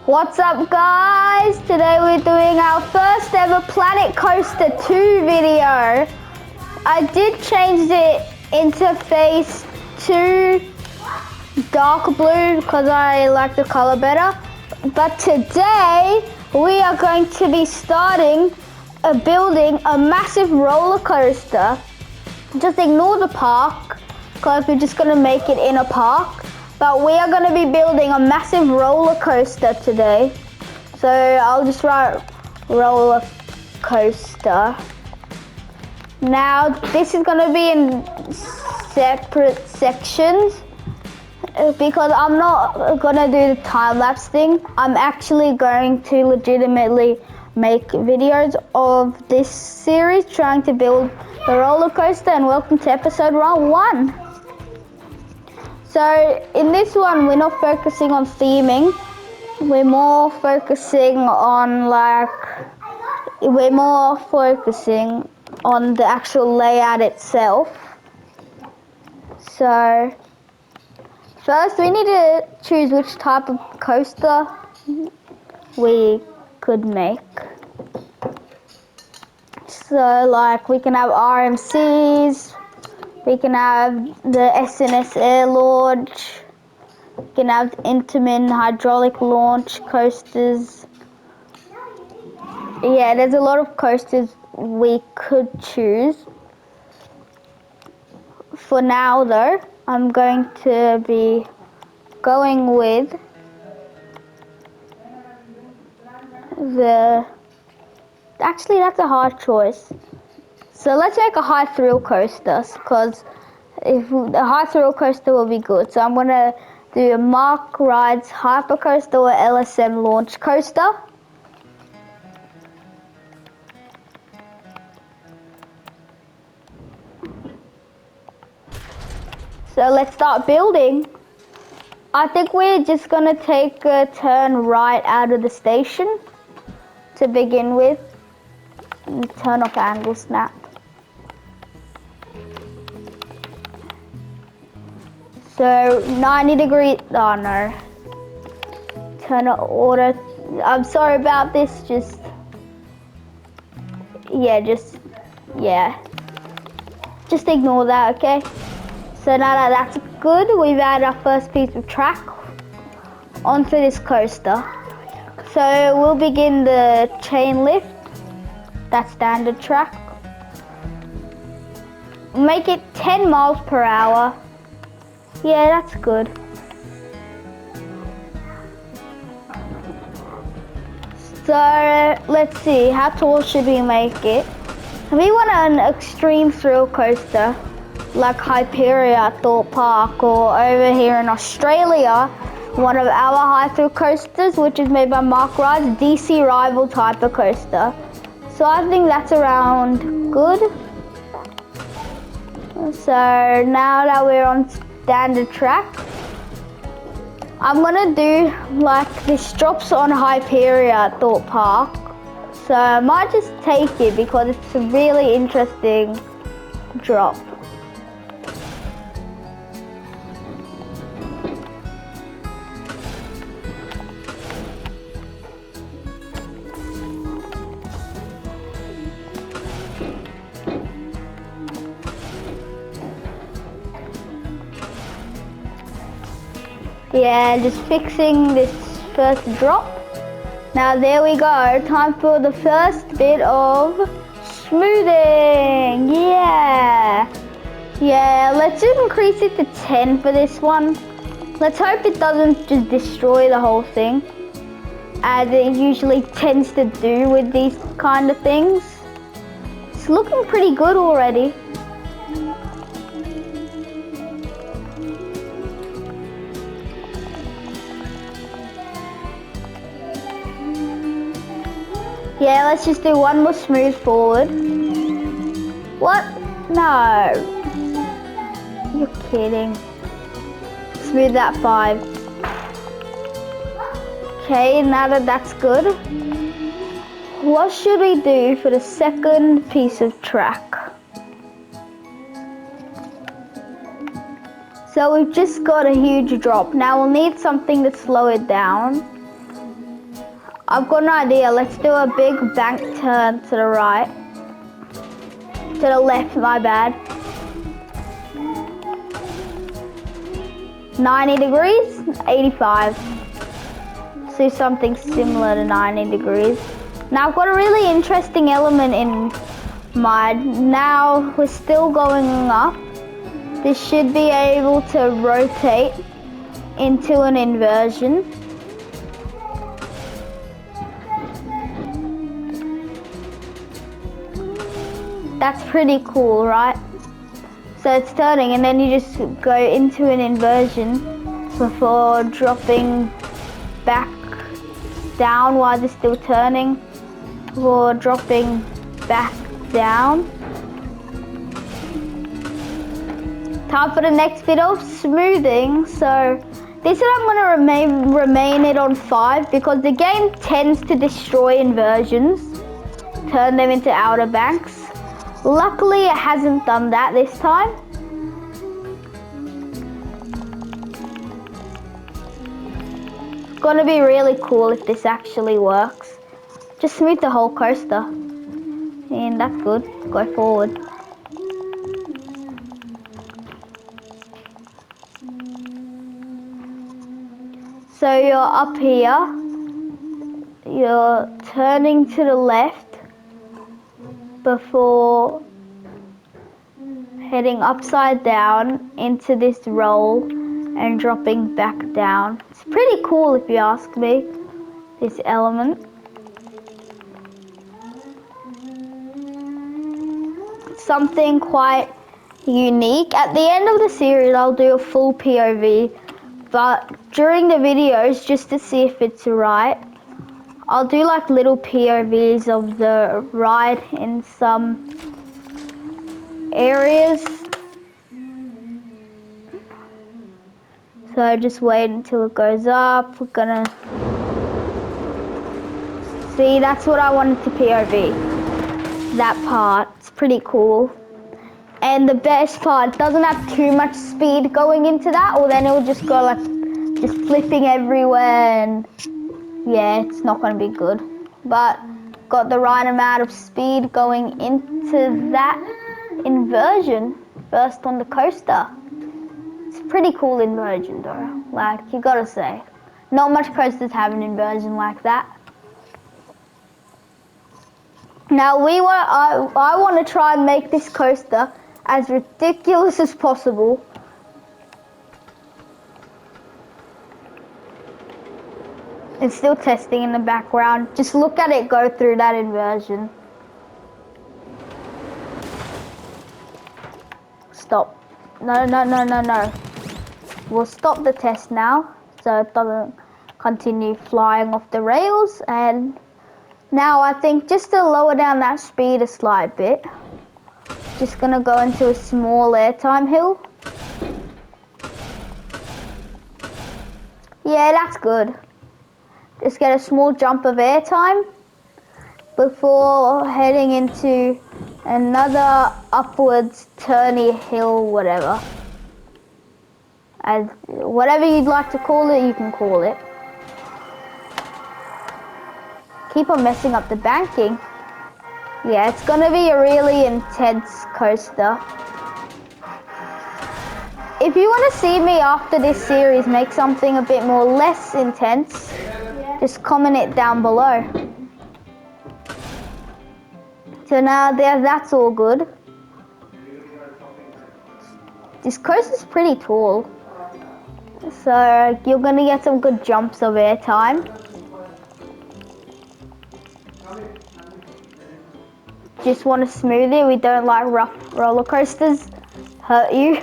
What's up guys? Today we're doing our first ever Planet Coaster 2 video. I did change the interface to dark blue because I like the color better. But today we are going to be building a massive roller coaster. Just ignore the park because we're just going to make it in a park. But we are going to be building a massive roller coaster today. So I'll just write roller coaster. Now this is going to be in separate sections because I'm not going to do the time-lapse thing. I'm actually going to legitimately make videos of this series trying to build the roller coaster, and welcome to episode 1. So in this one, we're not focusing on theming. We're more focusing on the actual layout itself. So first we need to choose which type of coaster we could make. So we can have RMCs, we can have the SNS air launch, we can have Intamin hydraulic launch coasters. Yeah, there's a lot of coasters we could choose. For now though, I'm going to be going with actually that's a hard choice. So let's make a high thrill coaster because the high thrill coaster will be good. So I'm going to do a Mark Rides Hypercoaster or LSM launch coaster. So let's start building. I think we're just going to take a turn right out of the station to begin with. And turn off angle snap. So 90 degrees, oh no. Turn it auto, I'm sorry about this, just ignore that, okay? So now that that's good, we've added our first piece of track onto this coaster. So we'll begin the chain lift, that's standard track. Make it 10 miles per hour. Yeah, that's good. So let's see, how tall should we make it? We want an extreme thrill coaster like Hyperia at Thorpe Park, or over here in Australia, one of our high thrill coasters, which is made by Mark Rides, DC Rival type of coaster. So I think that's around good. So now that we're on standard track, I'm gonna do this drops on Hyperia at Thorpe Park. So I might just take it because it's a really interesting drop. Yeah, just fixing this first drop. Now there we go, time for the first bit of smoothing. Yeah, let's just increase it to 10 for this one. Let's hope it doesn't just destroy the whole thing, as it usually tends to do with these kind of things. It's looking pretty good already. Yeah, let's just do one more smooth forward. What? No. You're kidding. Smooth that 5. Okay, now that that's good, what should we do for the second piece of track? So we've just got a huge drop. Now we'll need something to slow it down. I've got an idea. Let's do a big bank turn to the right. To the left, my bad. 90 degrees, 85. Let's do something similar to 90 degrees. Now I've got a really interesting element in mind. Now we're still going up. This should be able to rotate into an inversion. That's pretty cool, right? So it's turning and then you just go into an inversion before dropping back down while they're still turning, or dropping back down. Time for the next bit of smoothing. So this is I'm going to remain it on 5 because the game tends to destroy inversions, turn them into outer banks. Luckily it hasn't done that this time. It's going to be really cool if this actually works. Just smooth the whole coaster. And that's good. Go forward. So you're up here. You're turning to the left before heading upside down into this roll and dropping back down. It's pretty cool if you ask me, this element. Something quite unique. At the end of the series I'll do a full POV, but during the videos, just to see if it's right, I'll do like little POVs of the ride in some areas. So just wait until it goes up. We're gonna see, that's what I wanted to POV. That part, it's pretty cool. And the best part, it doesn't have too much speed going into that, or then it'll just go like, just flipping everywhere, and yeah, it's not gonna be good. But got the right amount of speed going into that inversion first on the coaster. It's a pretty cool inversion though, like you gotta say. Not much coasters have an inversion like that. Now I want to try and make this coaster as ridiculous as possible. It's still testing in the background. Just look at it go through that inversion. Stop. No, no, no, no, no. We'll stop the test now so it doesn't continue flying off the rails. And now I think just to lower down that speed a slight bit, just gonna go into a small airtime hill. Yeah, that's good. Just get a small jump of airtime before heading into another upwards turny hill, whatever. As whatever you'd like to call it, you can call it. Keep on messing up the banking. Yeah, it's gonna be a really intense coaster. If you want to see me after this series make something a bit more less intense, just comment it down below. So now that's all good. This coaster's pretty tall, so you're gonna get some good jumps of air time. Just want to smooth it. We don't like rough roller coasters. Hurt you.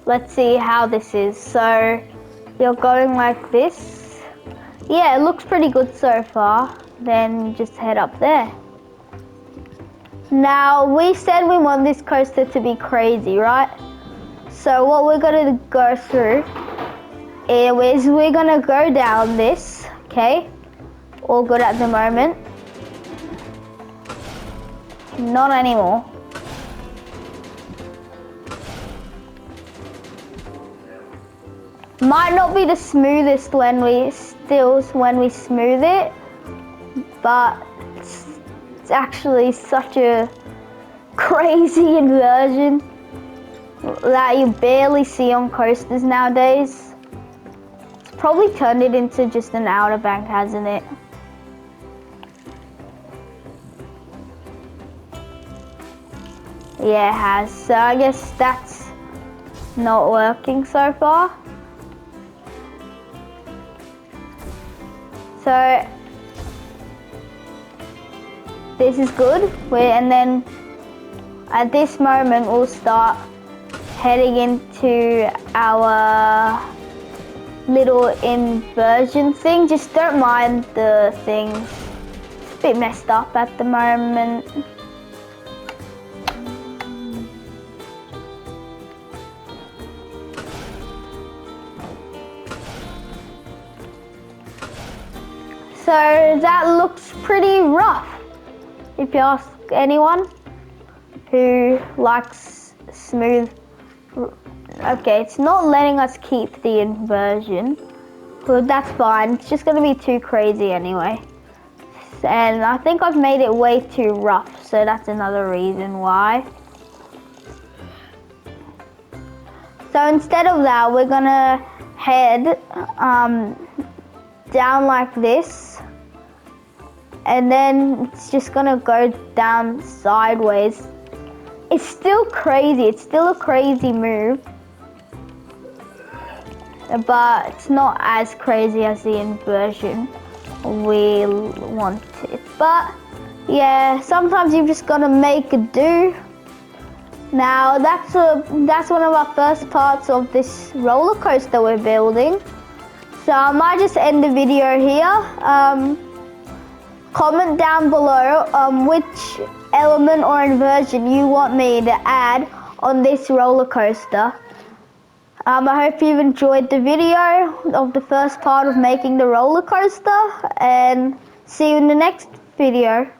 Let's see how this is. So you're going like this. Yeah, it looks pretty good so far. Then just head up there. Now we said we want this coaster to be crazy, right? So what we're gonna go through is we're gonna go down this Okay, all good at the moment. Not anymore. Might not be the smoothest when we smooth it, but it's actually such a crazy inversion that you barely see on coasters nowadays. It's probably turned it into just an outer bank, hasn't it? Yeah, it has. So I guess that's not working so far. So this is good. And then at this moment we'll start heading into our little inversion thing. Just don't mind the things. It's a bit messed up at the moment. So that looks pretty rough, if you ask anyone who likes smooth. Okay, it's not letting us keep the inversion, but that's fine. It's just going to be too crazy anyway. And I think I've made it way too rough, so that's another reason why. So instead of that, we're going to head down like this, and then it's just gonna go down sideways. It's still crazy, it's still a crazy move, but it's not as crazy as the inversion we wanted. But yeah, sometimes you've just gotta make it do. Now that's one of our first parts of this roller coaster we're building. So I might just end the video here. Comment down below which element or inversion you want me to add on this roller coaster. I hope you've enjoyed the video of the first part of making the roller coaster, and see you in the next video.